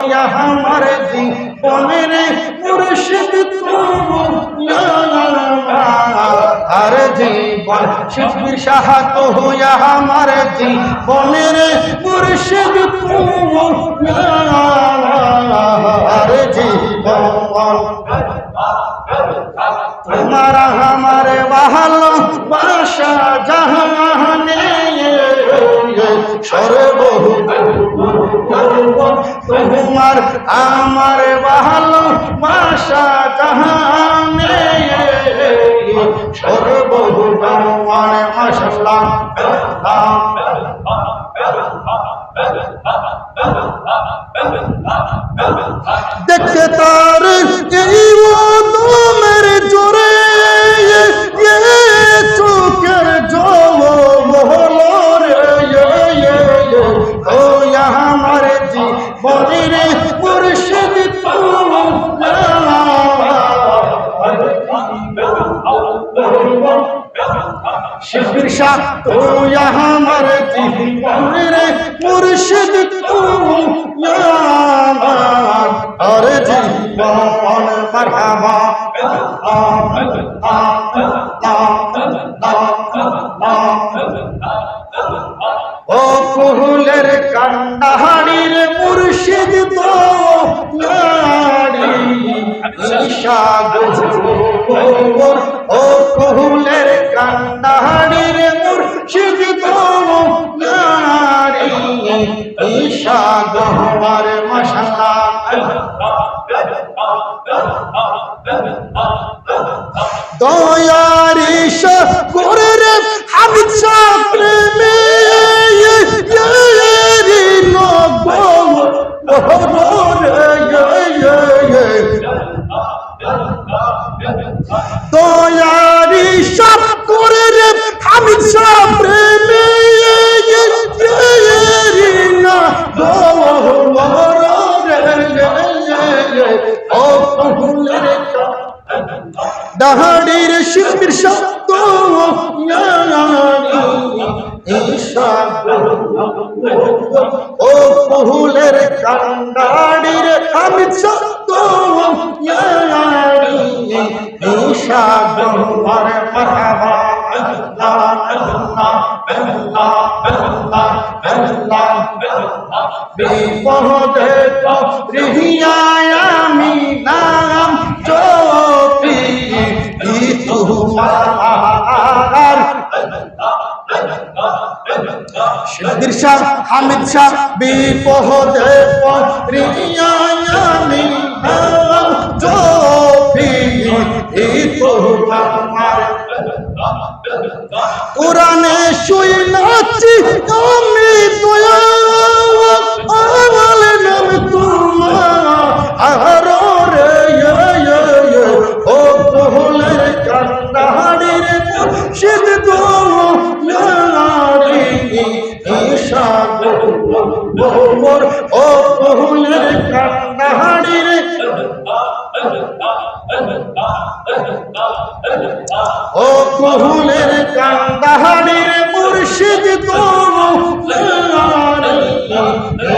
हमारे जीवन मुर्शिद हर जीवन शिव शाह तो हो या हमारे जीवन मुर्शिद हर जीवन तुम्हारा हमारे वालो बाशा जहाने सर्वभू তোমার আমার ভালো বাসা জাহানে সর্বভূমান মাশাআল্লাহ দেখতে তার জীবনের জোরে চোখের জল मुर्शिद शिबिर शाह तो यहाँ मरती मेरे मुर्शिद और जीवन मरहबा ओ कुहलेर कंडाहाड़ीर मुर्शिद तो नाड़ी ईशा गोर ओ कुहलेर कंडाहाड़ीर मुर्शिद तो नाड़ी ईशा गोर माशाअल्लाह दयार ईशा गोर रे हामिद शाह प्रेमी দয়ারি সব করে রে হামিদ শাহ প্রেমী না ও ফুলের দাহাড়ির শিবির শব্দ ও ফুলের কান্ডাড়ির হামিদ শব্দ ঈশা গহর মারহাবা আল্লাহ আল্লাহ আল্লাহ আল্লাহ আল্লাহ বিপদে রিহিয়ায় আমি নাম চোপি তোমার শিবির শাহ হামিদ শাহ বিপদে রিহিয়ায় আমি নাম চোপি তোমার কোরআনে শুই নাচি আমি তোয়া আমার নাম তোমার আর রে ও কোহলের কান্ডাহাড়ির মুর্শিদ তো নারী ঈশা গোর ও কোহলের কান্ডাহাড়ির ও কোহলের কান্ডাহাড়ির মুর্শিদ তো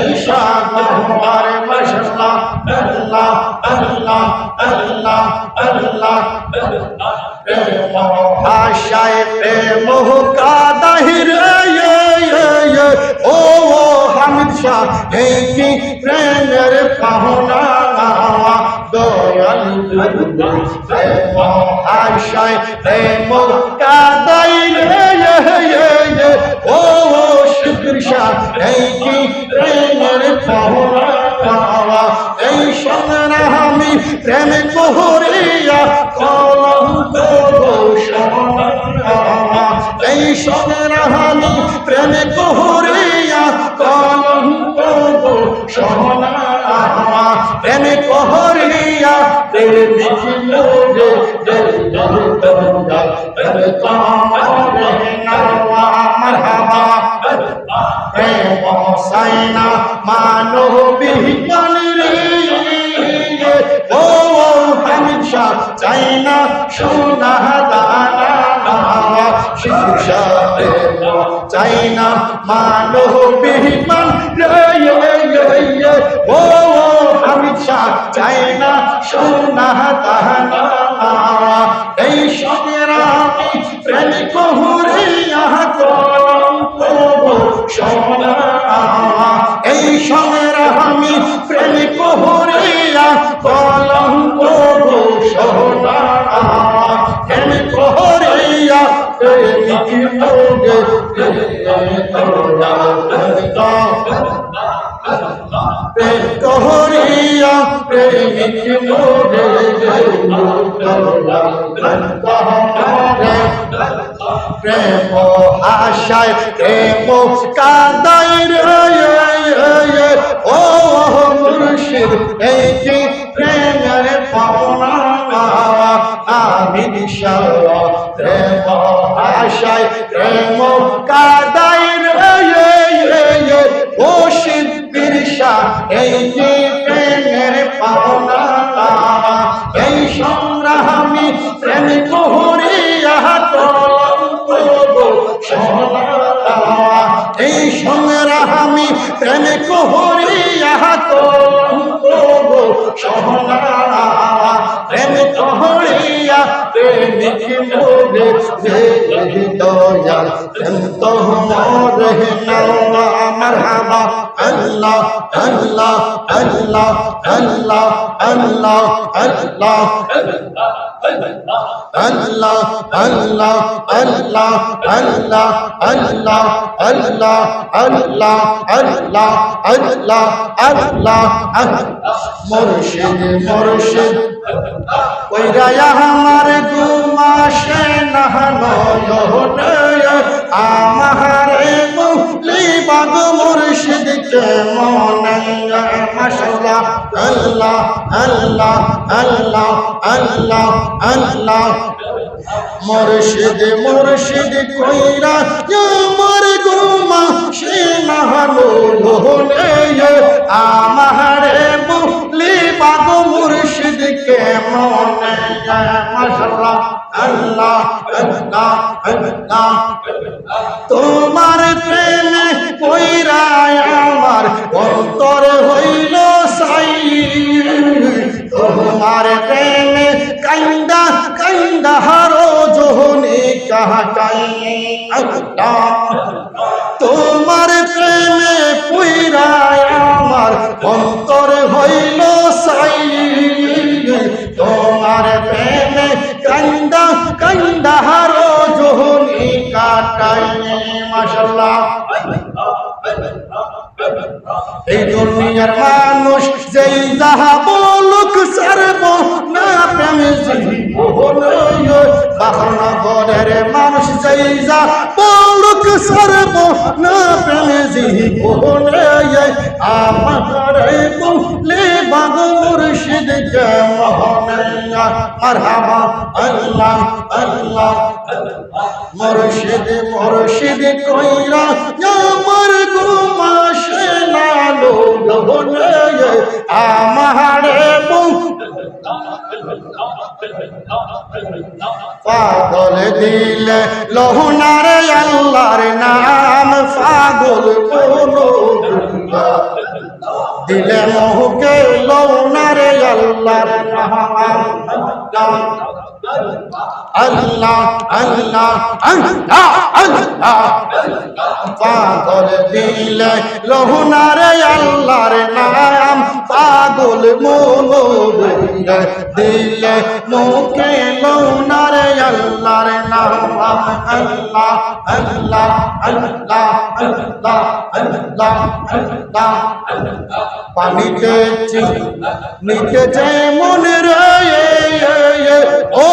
ঈশা গোর মাশাআল্লাহ আল্লাহ আল্লাহ আল্লাহ আল্লাহ আশায় প্রেম কা দাহির ও হামিদ শাহ এই কি প্রেমের পাহনা দয়াল আশায় প্রেম কা দাহির ও শিবির শাহ এই কি প্রেমের পাহনা এই সঙ্গে আমি প্রেম করিয়া কলম এই সঙ্গে আমি প্রেম করিয়া কলম সোনা প্রেম করিয়া মারহাবা প্রেম সাইনা মানবী ও হামিদ শাহ চাইনা সোনা দানা শিশা চাইনা মানবী মান ও সোনা এই সংগ্রামী প্রেম করিয়া কলঙ্ক গো সোনা প্রেম করিয়া প্রেমিক মোরে প্রেম করিয়া প্রেমিক মোরে প্রেম আশায় প্রেম কাদাই রে ও মুর্শিদ এই কি প্রেমের পাওনা আমি ইনশাআল্লাহ প্রেম আশায় প্রেম কাদাই রে মুর্শিদ বিরসা এই কি প্রেমের পাওনা এই সংগ্রামী প্রেম করিয়া কলঙ্ক গো সোনা এই সংগ্রামী প্রেম করিয়া কলঙ্ক গো সোনা প্রেম করিয়া প্রেমিক মোরে দয়াল প্রেম তো মোরে নাওয়া মারহাবা আল্লাহ আল্লাহ আল্লাহ আল্লাহ আল্লাহ আল্লাহ আল্লাহ আল্লাহ আল্লাহ আল্লাহ আল্লাহ আল্লাহ আল্লাহ আল্লাহ আল্লাহ আল্লাহ মুর্শিদ মুর্শিদ কইরা আমার গুমাশে নহনয় আমারে মুলি বাগ মুর্শিদ কে মনে মাশাআল্লাহ আল্লাহ আল্লাহ আল্লাহ আল্লাহ আল্লাহ মুর্শিদ মুর্শিদ কইরা আমার গুমাশে নহনয় আমারে মুলি বাগ মুর্শিদ কে মনে মাশাআল্লাহ আল্লাহ আল্লাহ আল্লাহ তোমার প্রেমে কইরা আমার অন্তর হইল সাই তোমার প্রেমে কান্দা কান্দা হারো জোহনি কাটাই আল্লাহ তোমার প্রেমে কইরা আমার অন্তর হইল সাই তোমার প্রেমে কান্দা কান্দা হারো জোহনি কাটাই মাশাআল্লাহ এই দুনিয়ার মানুষ যেই যাহা বলুক সারব না প্রেম জীবন বাহনগরের মানুষ যেই যা বলুক সারব না প্রেম জীবন আমার বলে বাগ মুর্শিদ কে মোহনে মারহাবা আল্লাহ আল্লাহ মুর্শিদ মুর্শিদ কইরা আমার গুমাশে লালো গনে আমারে পাগল দিলে লোহনারে আল্লাহর নাম পাগল বলো দিলে মোহকে লোহনারে আল্লাহর নাম আল্লাহ আল্লাহ আল্লাহ আল্লাহ পাগল দিলে লোহনারে আল্লাহর নাম পাগল মনোর দিলে মুখে লোহনারে আল্লাহর নাম আল্লাহ আল্লাহ আল্লাহ আল্লাহ আল্লাহ আল্লাহ পানিতে নিতে যে মন রে ও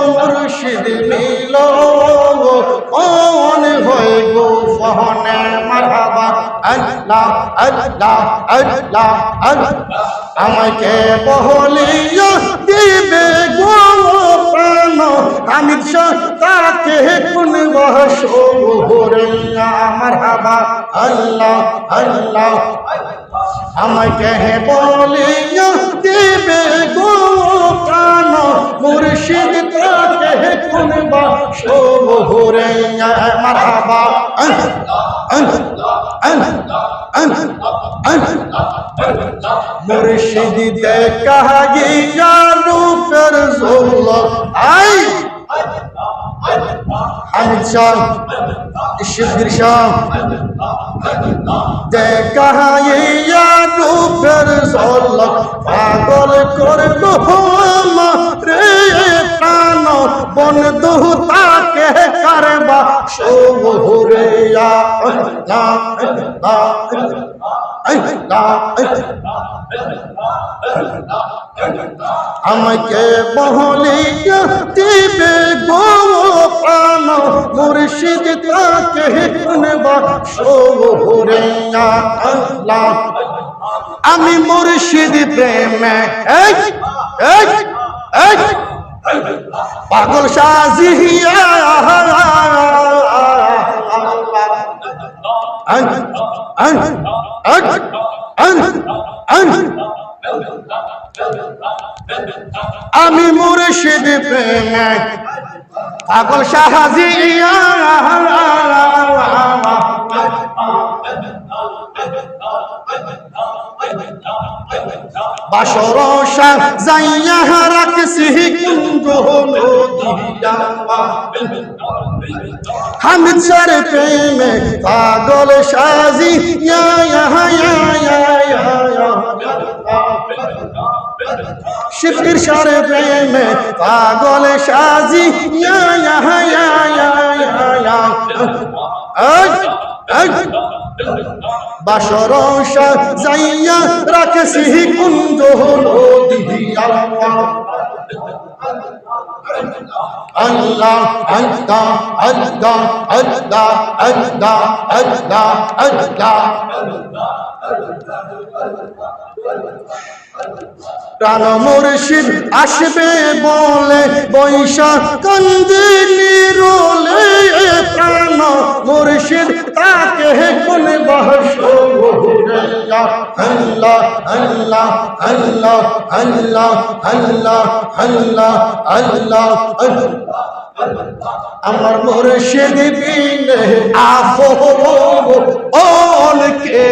মুর্শিদ মিল ওন হইব ফহনে মারহাবা আল্লাহ আল্লাহ আল্লাহ আল্লাহ আমাকে বহলিয়া দিবে গো প্রাণ আমি তাকে কোন বহরে মারহাবা আল্লাহ আল্লাহ আমাকে বলিয়া দিবে গো প্রাণ মুর্শিদ তাকে কোন বহরে মারহাবা মুর্শিদ দেখা গিয়া রূপের জোলা আই হামিদ শাহ শিবগির শাহ দেখাইয়া রূপের ঝলক পাগল করবো রে প্রাণ বন্ধু তাকে কারবা শহুরে আমাকে বহলিয়া দিবে গো প্রাণ মুর্শিদ তাকে কারবা শহুরে আল্লাহ আমি মুর্শিদ প্রেমে পাগল সাজিয়া আমি মুর্শিদ প্রেমে পাগল সাজিয়া বাসরসা যাইয়া রাখছি কুঞ্জ নদিয়া হামিদ স্যার প্রেমে পাগল সাজিয়া শিফির স্যার প্রেমে পাগল সাজিয়া বাসরসা যাইয়া রাখছি কুঞ্জ নদিয়া আল্লাহ আল্লাহ আল্লাহ আল্লাহ আল্লাহ আল্লাহ আল্লাহ প্রাণ মুর্শিদ আসবে বলে বৈশাখ কান্দিনী রোলে প্রাণ মুর্শিদ তাকে কোন বাসরে আল্লাহ আল্লাহ আল্লাহ আল্লাহ আল্লাহ আল্লাহ আল্লাহ আমার মুর্শিদ বিনে আপন কে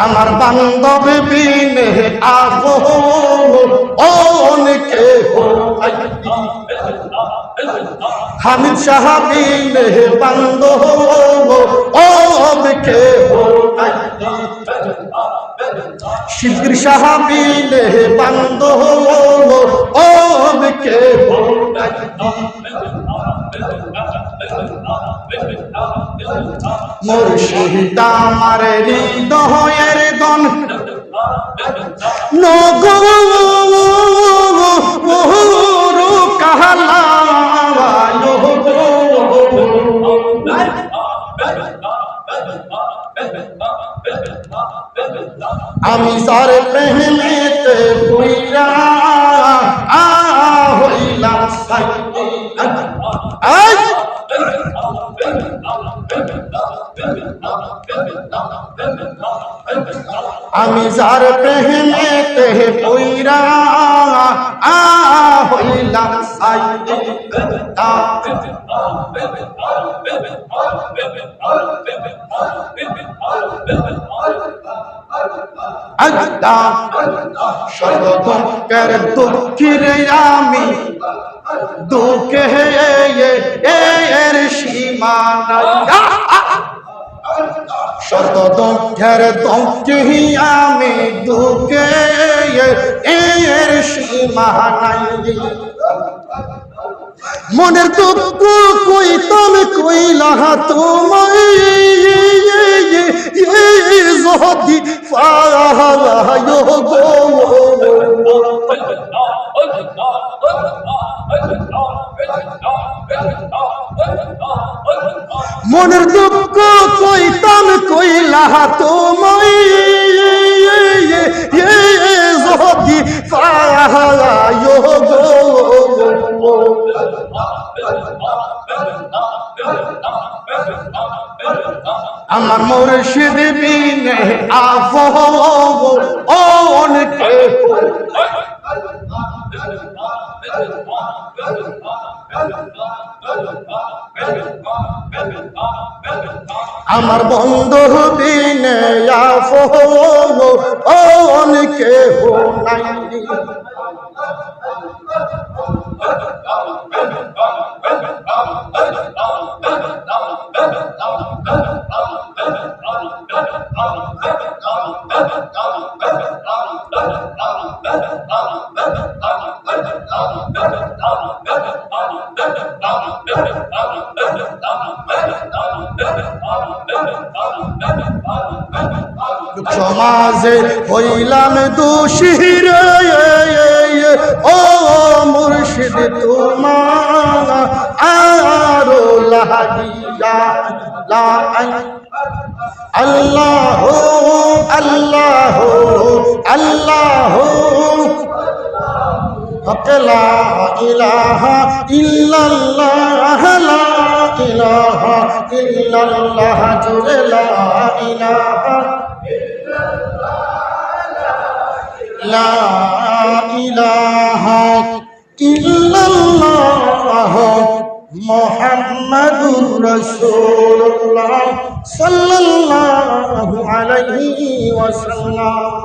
আমার বান্ধব বিনে আপন কে হামিদ শাহ বিনে বান্ধব কে শিবির শাহ বিনে বান্ধব কে মুর্শিদ আমার হৃদয়ের দন নগরু কাহালা আমি সার প্রেমেতে পুইরা হইলাম আমি যার প্রেমেতে পুইরা হইলাম সর্বদুঃখের দুঃখীরে আমি দুঃখে এর সীমা নাই সর্বদুঃখের দুঃখী আমি দুঃখে এর সীমা নাই মনের দুঃখ কইতাম কইলা তোমায় যদি পায় গো মনের দুঃখ কইতাম কইলা তোমায় যদি পায় গো আমার মুর্শিদ বিনে আপন কে আমার বন্ধু বিনে আপন কেহ নাই। সমাজে হইলাম দোষী রে, ও মুর্শিদ তোমার আরো লাগিয়া আল্লাহ আল্লাহ আল্লাহ লা ইলাহা ইল্লাল্লাহ লা ইলাহা ইল্লাল্লাহ জুড়ে লা ইলাহা লা ইলাহা ইল্লাল্লাহ মুহাম্মাদুর রাসূলুল্লাহ সাল্লাল্লাহু আলাইহি ওয়াসাল্লাম।